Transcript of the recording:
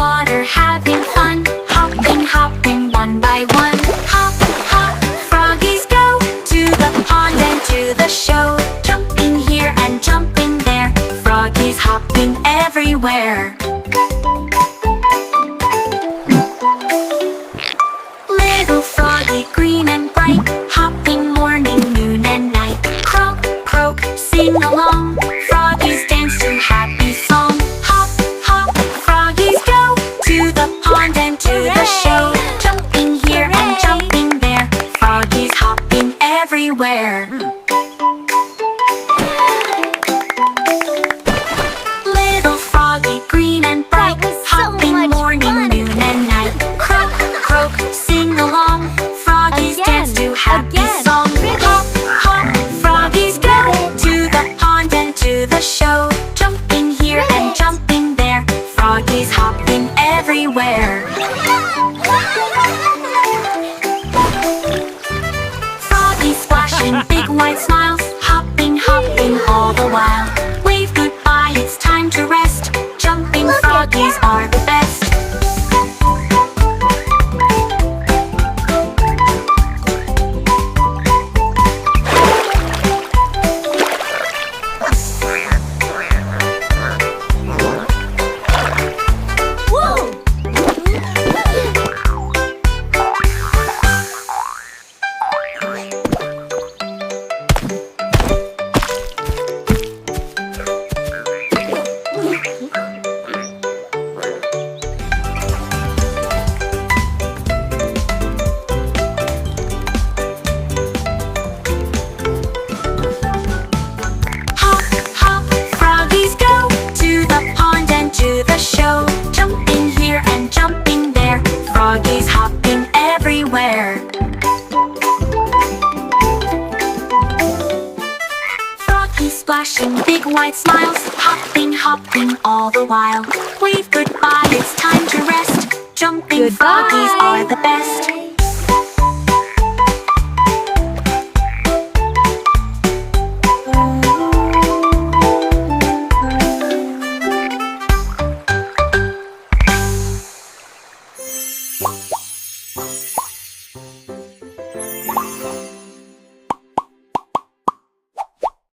water, having fun. Hopping, hopping, one by one. Hop, hop, froggies go to the pond and to the show. Jumping here and jumping there, froggies hopping everywhere. Little froggie, green and bright, hopping morning, noon and night. Croak, croak, sing along, froggies dance to happy song. Hop, hop, froggies go to the pond and to the show. Jumping here and jumping there, froggies hopping everywhere. Little froggie, green and bright, hopping morning, noon and night. Croak, croak, sing along, froggies dance to happy song. Hop, hop, froggies go to the pond and to the show. Jumping here and jumping there, froggies hopping everywhere. Froggies splashing big white smiles, hopping, hopping all the while. Wave goodbye, it's time to rest. Jumping froggies are the best. Froggies hopping everywhere. Froggies splashing big white smiles, hopping, hopping all the while. Wave goodbye, it's time to rest. Jumping froggies are the best.